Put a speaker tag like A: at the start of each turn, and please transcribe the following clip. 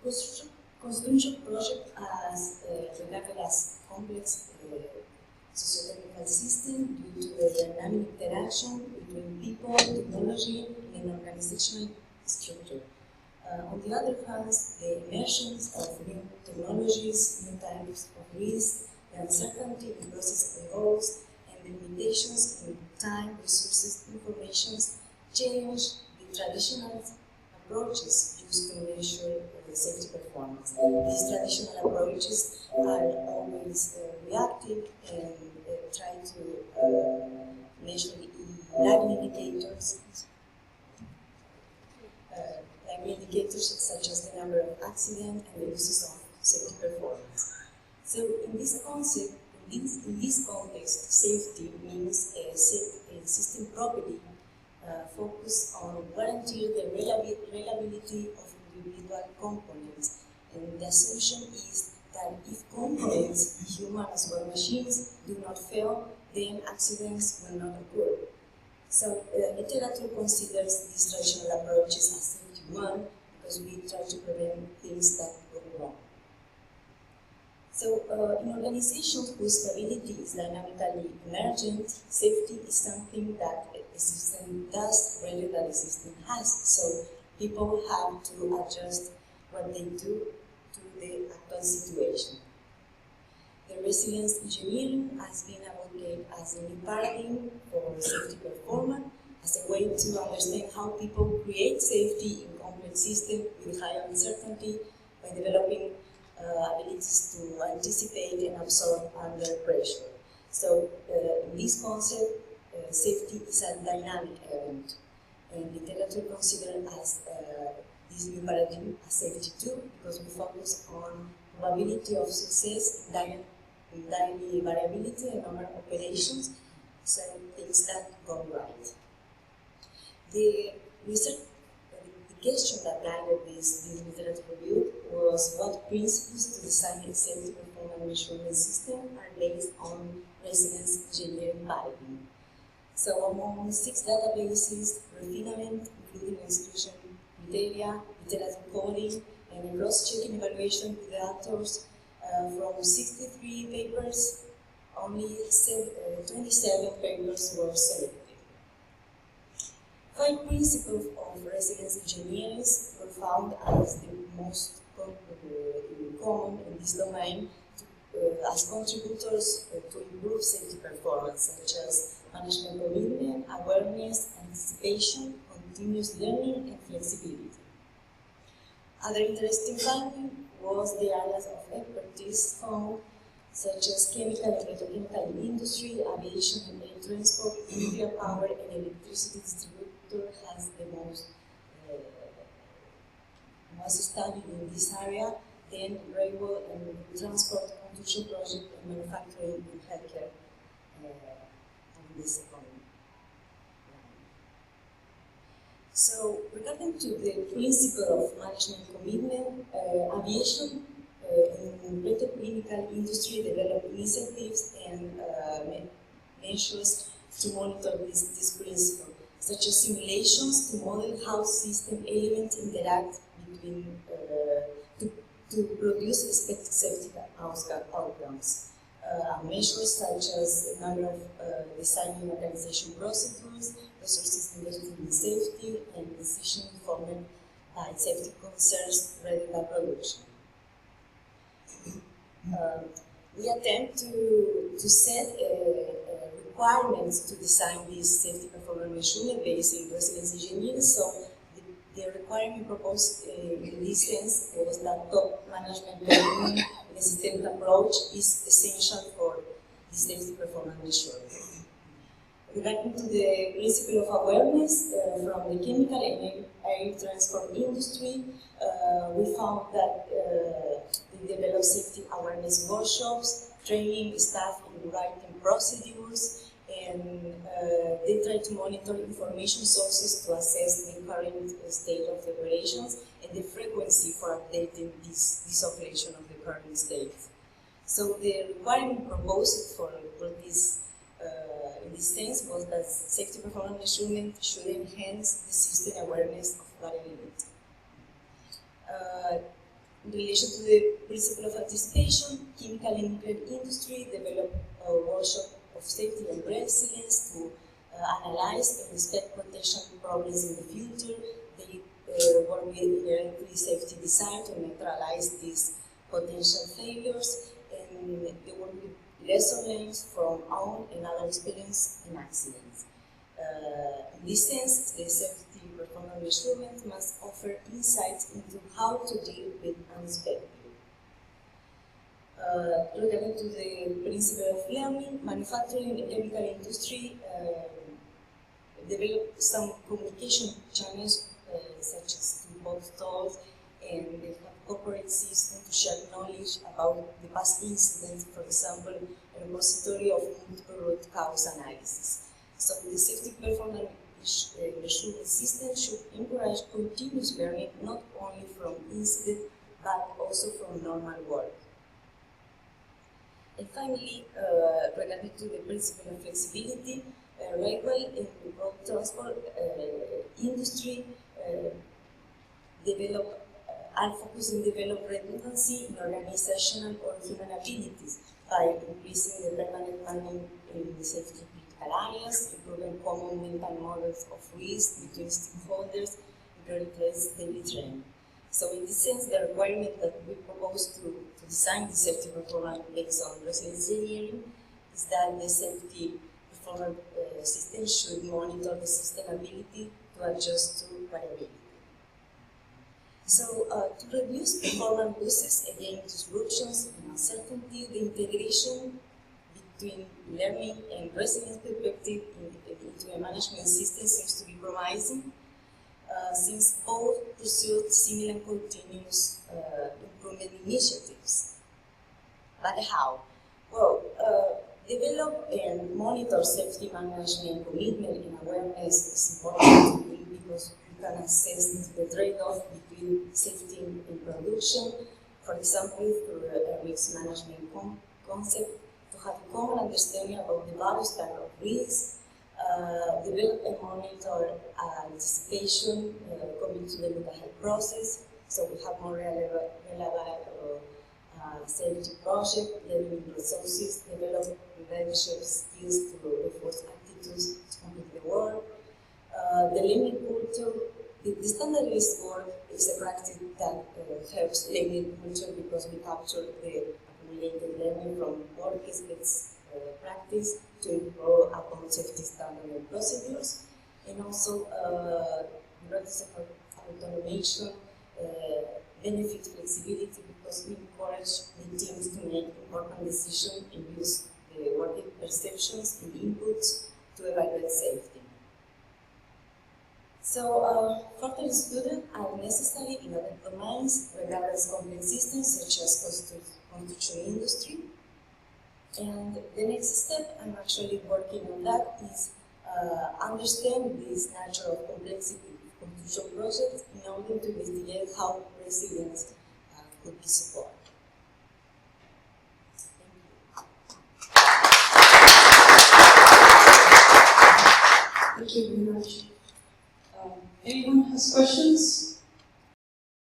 A: Construction project as regarded as complex socio-technical system due to the dynamic interaction between people, technology, and organizational structure. On the other hand, the emergence of new technologies, new types of risk, the uncertainty in process and goals, and the limitations in time, resources, information change the traditional approaches used to measure safety performance. These traditional approaches are always reactive and try to measure the lagging indicators. Such as the number of accidents and the uses of safety performance. So in this concept, in this context, safety means a system property focused on guaranteeing the reliability of individual components. And the assumption is that if components, human as well as machines, do not fail, then accidents will not occur. So literature considers these traditional approaches as safety one, because we try to prevent things that go wrong. So in organizations whose stability is dynamically emergent, safety is something that the system does rather than the system has. So people have to adjust what they do to the actual situation. The resilience engineering has been advocated as a new paradigm for safety performance, as a way to understand how people create safety in complex systems with high uncertainty by developing abilities to anticipate and absorb under pressure. So in this concept, safety is a dynamic element, and literature considers as this new paradigm as safety too, because we focus on probability of success, daily variability, and normal operations, so things that go right. The research, the question that guided this literature review was what principles to design a safety performance measurement system are based on resilience engineering paradigm. So among 6 databases, refinament, including exclusion criteria, literature coding, and a cross-checking evaluation with the authors, from 63 papers, only 27 papers were selected. 5 principles of resilience engineering were found as the most common in this domain as contributors to improve safety performance, such as management commitment, awareness, anticipation, continuous learning, and flexibility. Other interesting finding was the areas of expertise found, such as chemical and petrochemical industry, aviation and air transport, nuclear power, and electricity distributor has the most studied in this area, then railway and transport, construction project, and manufacturing and healthcare in this economy. So, regarding to the principle of management commitment, aviation in petrochemical industry developed initiatives and measures to monitor this principle, such as simulations to model how system elements interact between to produce expected safety outcomes. Measures such as the number of designing organization procedures, resources invested in safety, and decisions informed by safety concerns rather than production. We attempt to set requirements to design this safety performance measurement based in resilience engineering. So the requirement proposed in this sense was that top management learning in a systemic approach is essential for the safety performance measurement. Regarding to the principle of awareness from the chemical and air transport industry, we found that they developed safety awareness workshops, training staff in writing procedures, and they try to monitor information sources to assess the current state of the operations and the frequency for updating this operation of the current state. So the requirement proposed for this in this sense was that safety performance measurement should enhance the system awareness of variability. In relation to the principle of anticipation, chemical and nuclear industry developed a workshop of safety and resilience to analyze and expect protection problems in the future. They work with inherently safety design to neutralize these potential failures, and they work with lesson learned from own and other experience in accidents. In this sense, the safety performance measurement must offer insights into how to deal with unexpected. Regarding to the principle of learning, manufacturing and chemical industry developed some communication channels such as both thought, and they have corporate systems to share knowledge about the past incidents, for example, a repository of multiple root cause analysis. So the safety performance measurement system should encourage continuous learning not only from incident but also from normal work. And finally, regarding to the principle of flexibility, railway and road transport industry are focused on develop redundancy in organizational or human abilities by increasing the permanent manning in safety critical areas, improving common mental models of risk between stakeholders, and prioritize daily training. So in this sense, the requirement that we propose to design the safety performance based on resilience engineering is that the safety performance system should monitor the sustainability to adjust to variability. So to reduce performance losses, again, disruptions and uncertainty, the integration between learning and resilience perspective into a management system seems to be promising, since both pursue similar and continuous improvement initiatives. But how? Well, develop and monitor safety management commitment and awareness is important to me because you can assess the trade-off between safety and production. For example, through a risk management concept, to have a common understanding about the various types of risks, develop and monitor anticipation coming to the mental health process, so we have more relevant safety project, learning resources, develop leadership skills to reinforce attitudes to complete the work. The learning culture, the standardized work is a practice that helps learning culture because we capture the accumulated learning from work best practice to improve upon safety standards and procedures, and also practice of automation benefit flexibility because we encourage the teams to make important decisions and use the working perceptions and inputs to evaluate safety. So further students are necessary in other domains regardless of complex systems such as construction industry. And the next step, I'm actually working on that, is understand this nature of complexity of construction projects in order to investigate how resilience could be supported.
B: Thank you very much. Anyone has questions?